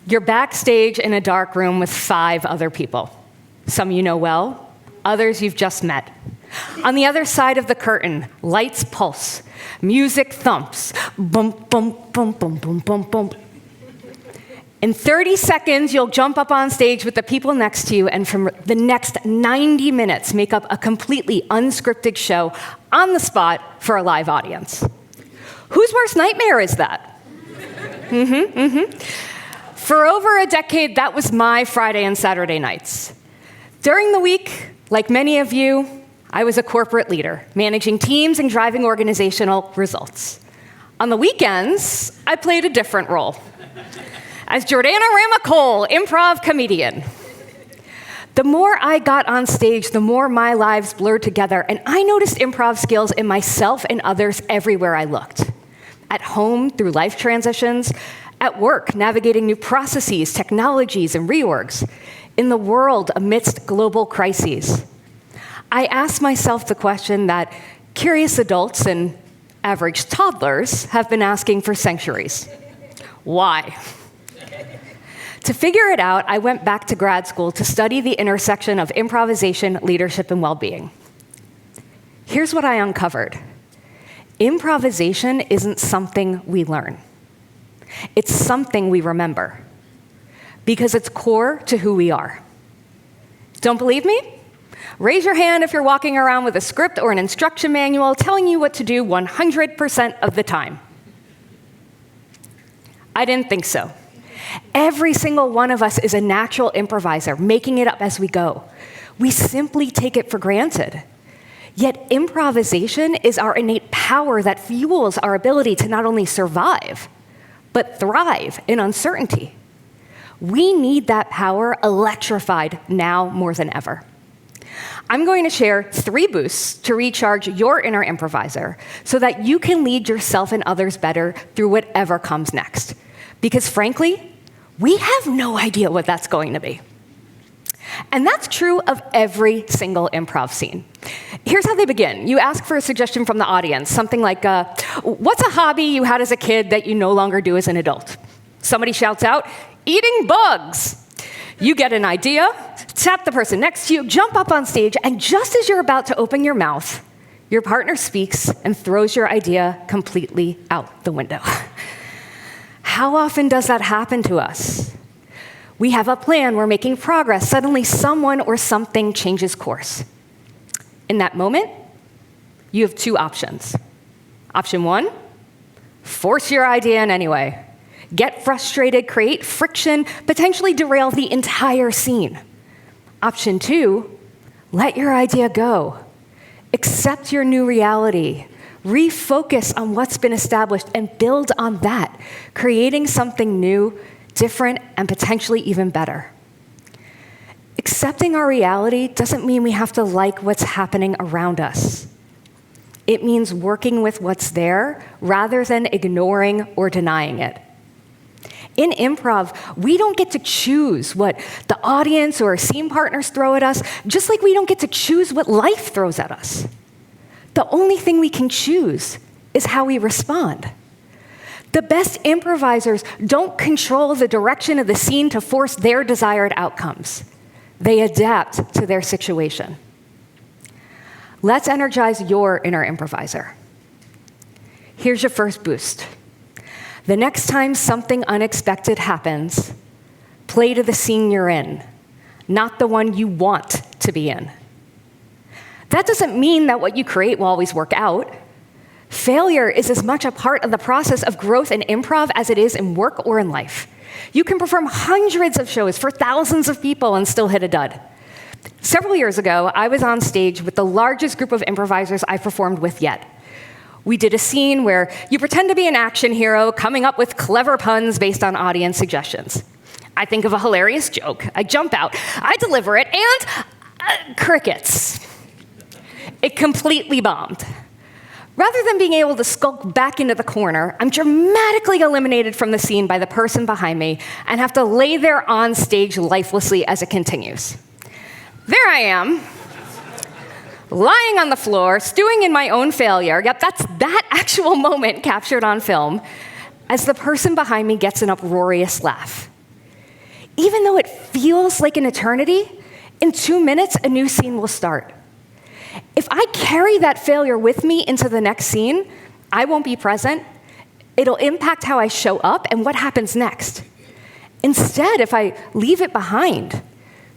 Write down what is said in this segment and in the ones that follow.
You're backstage in a dark room with 5 other people. Some you know well, others you've just met. On the other side of the curtain, lights pulse, music thumps, bump, bump, bump, bump, bump, bump, bump. In 30 seconds, you'll jump up on stage with the people next to you, and for the next 90 minutes, make up a completely unscripted show on the spot for a live audience. Whose worst nightmare is that? For over a decade, that was my Friday and Saturday nights. During the week, like many of you, I was a corporate leader, managing teams and driving organizational results. On the weekends, I played a different role. As Jordana Cole, improv comedian. The more I got on stage, the more my lives blurred together, and I noticed improv skills in myself and others everywhere I looked. At home, through life transitions, at work, navigating new processes, technologies, and reorgs, in the world amidst global crises. I asked myself the question that curious adults and average toddlers have been asking for centuries. Why? To figure it out, I went back to grad school to study the intersection of improvisation, leadership, and well-being. Here's what I uncovered. Improvisation isn't something we learn. It's something we remember, because it's core to who we are. Don't believe me? Raise your hand if you're walking around with a script or an instruction manual telling you what to do 100% of the time. I didn't think so. Every single one of us is a natural improviser, making it up as we go. We simply take it for granted. Yet improvisation is our innate power that fuels our ability to not only survive, but thrive in uncertainty. We need that power electrified now more than ever. I'm going to share 3 boosts to recharge your inner improviser so that you can lead yourself and others better through whatever comes next. Because frankly, we have no idea what that's going to be. And that's true of every single improv scene. Here's how they begin. You ask for a suggestion from the audience, something like, what's a hobby you had as a kid that you no longer do as an adult? Somebody shouts out, eating bugs. You get an idea, tap the person next to you, jump up on stage, and just as you're about to open your mouth, your partner speaks and throws your idea completely out the window. How often does that happen to us? We have a plan, we're making progress, suddenly someone or something changes course. In that moment, you have 2 options. Option 1, force your idea in anyway. Get frustrated, create friction, potentially derail the entire scene. Option 2, let your idea go. Accept your new reality. Refocus on what's been established and build on that, creating something new, different, and potentially even better. Accepting our reality doesn't mean we have to like what's happening around us. It means working with what's there rather than ignoring or denying it. In improv, we don't get to choose what the audience or scene partners throw at us, just like we don't get to choose what life throws at us. The only thing we can choose is how we respond. The best improvisers don't control the direction of the scene to force their desired outcomes. They adapt to their situation. Let's energize your inner improviser. Here's your first boost. The next time something unexpected happens, play to the scene you're in, not the one you want to be in. That doesn't mean that what you create will always work out. Failure is as much a part of the process of growth in improv as it is in work or in life. You can perform hundreds of shows for thousands of people and still hit a dud. Several years ago, I was on stage with the largest group of improvisers I've performed with yet. We did a scene where you pretend to be an action hero, coming up with clever puns based on audience suggestions. I think of a hilarious joke, I jump out, I deliver it, and crickets. It completely bombed. Rather than being able to skulk back into the corner, I'm dramatically eliminated from the scene by the person behind me and have to lay there on stage lifelessly as it continues. There I am, lying on the floor, stewing in my own failure. Yep, that's that actual moment captured on film, as the person behind me gets an uproarious laugh. Even though it feels like an eternity, in 2 minutes, a new scene will start. If I carry that failure with me into the next scene, I won't be present. It'll impact how I show up and what happens next. Instead, if I leave it behind,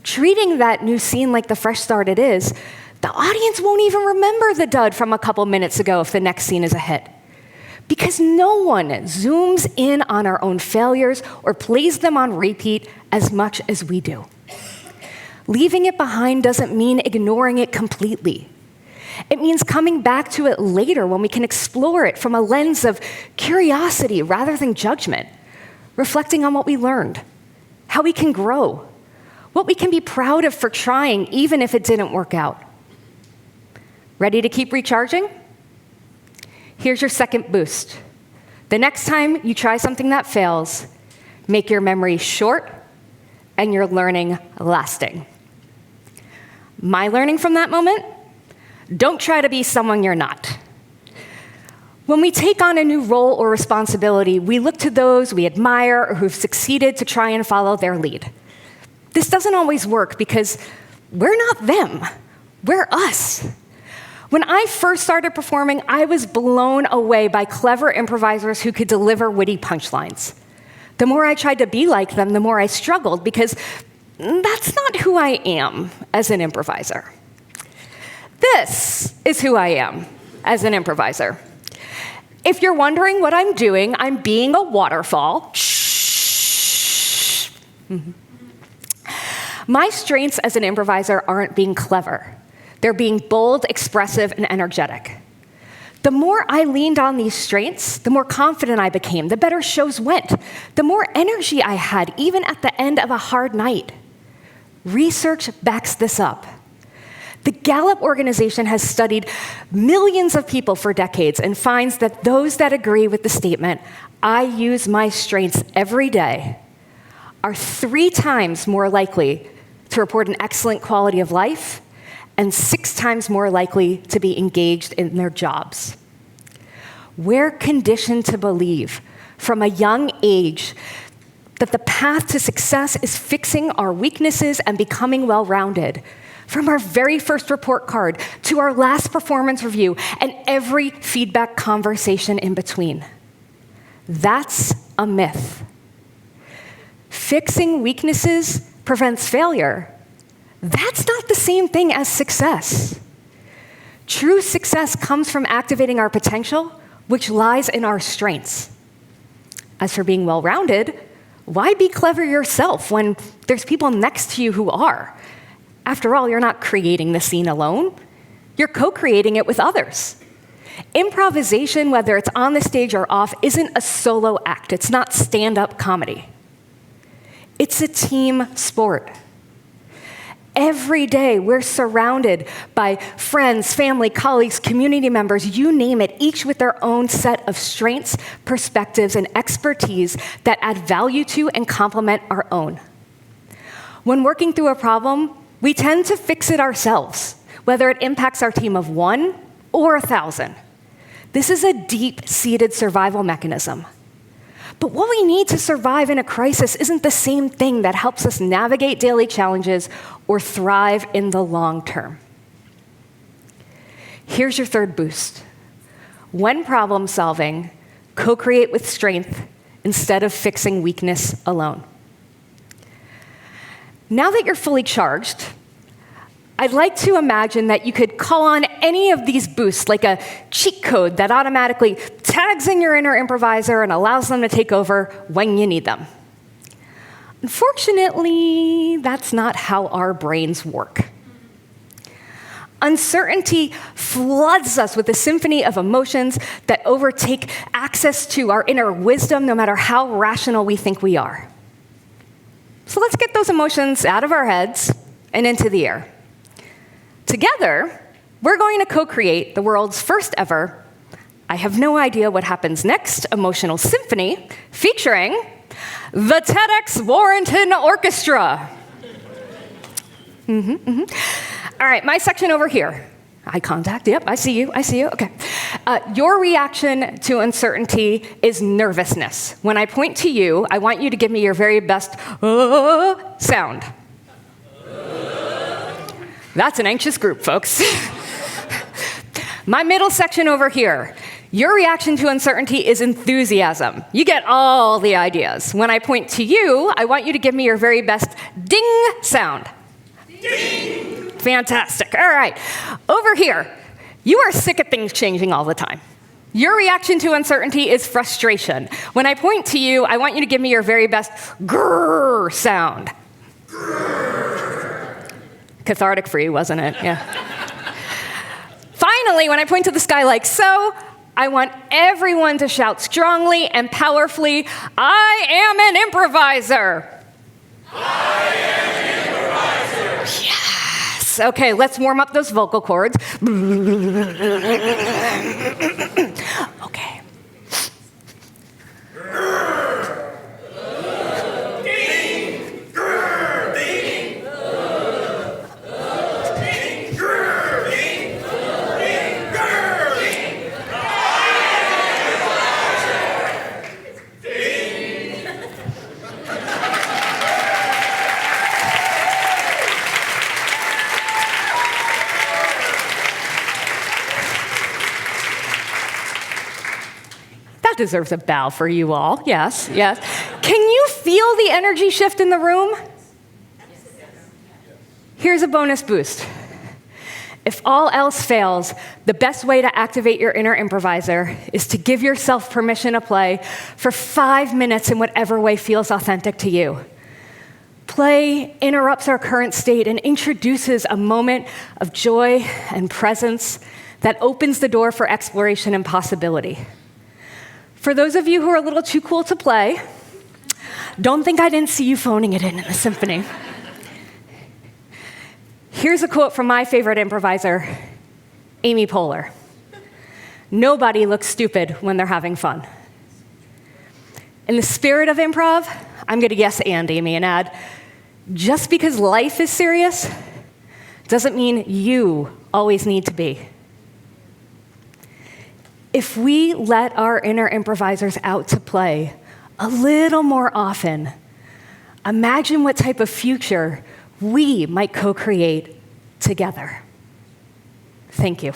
treating that new scene like the fresh start it is, the audience won't even remember the dud from a couple minutes ago if the next scene is a hit. Because no one zooms in on our own failures or plays them on repeat as much as we do. Leaving it behind doesn't mean ignoring it completely. It means coming back to it later when we can explore it from a lens of curiosity rather than judgment, reflecting on what we learned, how we can grow, what we can be proud of for trying even if it didn't work out. Ready to keep recharging? Here's your second boost. The next time you try something that fails, make your memory short and your learning lasting. My learning from that moment? Don't try to be someone you're not. When we take on a new role or responsibility, we look to those we admire or who've succeeded to try and follow their lead. This doesn't always work because we're not them, we're us. When I first started performing, I was blown away by clever improvisers who could deliver witty punchlines. The more I tried to be like them, the more I struggled because that's not who I am as an improviser. This is who I am as an improviser. If you're wondering what I'm doing, I'm being a waterfall. Shh. My strengths as an improviser aren't being clever. They're being bold, expressive, and energetic. The more I leaned on these strengths, the more confident I became, the better shows went, the more energy I had, even at the end of a hard night. Research backs this up. The Gallup organization has studied millions of people for decades and finds that those that agree with the statement, "I use my strengths every day," are 3 times more likely to report an excellent quality of life and 6 times more likely to be engaged in their jobs. We're conditioned to believe from a young age that the path to success is fixing our weaknesses and becoming well-rounded. From our very first report card to our last performance review and every feedback conversation in between. That's a myth. Fixing weaknesses prevents failure. That's not the same thing as success. True success comes from activating our potential, which lies in our strengths. As for being well-rounded, why be clever yourself when there's people next to you who are? After all, you're not creating the scene alone. You're co-creating it with others. Improvisation, whether it's on the stage or off, isn't a solo act. It's not stand-up comedy. It's a team sport. Every day, we're surrounded by friends, family, colleagues, community members, you name it, each with their own set of strengths, perspectives, and expertise that add value to and complement our own. When working through a problem, we tend to fix it ourselves, whether it impacts our team of 1 or 1,000. This is a deep-seated survival mechanism. But what we need to survive in a crisis isn't the same thing that helps us navigate daily challenges or thrive in the long term. Here's your third boost. When problem solving, co-create with strength instead of fixing weakness alone. Now that you're fully charged, I'd like to imagine that you could call on any of these boosts, like a cheat code that automatically tags in your inner improviser and allows them to take over when you need them. Unfortunately, that's not how our brains work. Uncertainty floods us with a symphony of emotions that overtake access to our inner wisdom, no matter how rational we think we are. So let's get those emotions out of our heads and into the air. Together, we're going to co-create the world's first ever, I have no idea what happens next, emotional symphony featuring the TEDxWarrenton Orchestra. All right, my section over here. Eye contact, yep, I see you, okay. Your reaction to uncertainty is nervousness. When I point to you, I want you to give me your very best sound. That's an anxious group, folks. My middle section over here. Your reaction to uncertainty is enthusiasm. You get all the ideas. When I point to you, I want you to give me your very best ding sound. Ding! Fantastic. All right. Over here, you are sick of things changing all the time. Your reaction to uncertainty is frustration. When I point to you, I want you to give me your very best grrr sound. Grrr. Cathartic for you, wasn't it? Yeah. Finally, when I point to the sky like so, I want everyone to shout strongly and powerfully, I am an improviser. I am an improviser. Yes. Okay, let's warm up those vocal cords. Okay. That deserves a bow for you all. Yes, yes. Can you feel the energy shift in the room? Here's a bonus boost. If all else fails, the best way to activate your inner improviser is to give yourself permission to play for 5 minutes in whatever way feels authentic to you. Play interrupts our current state and introduces a moment of joy and presence that opens the door for exploration and possibility. For those of you who are a little too cool to play, don't think I didn't see you phoning it in the symphony. Here's a quote from my favorite improviser, Amy Poehler. Nobody looks stupid when they're having fun. In the spirit of improv, I'm going to yes and Amy and add, just because life is serious doesn't mean you always need to be. If we let our inner improvisers out to play a little more often, imagine what type of future we might co-create together. Thank you.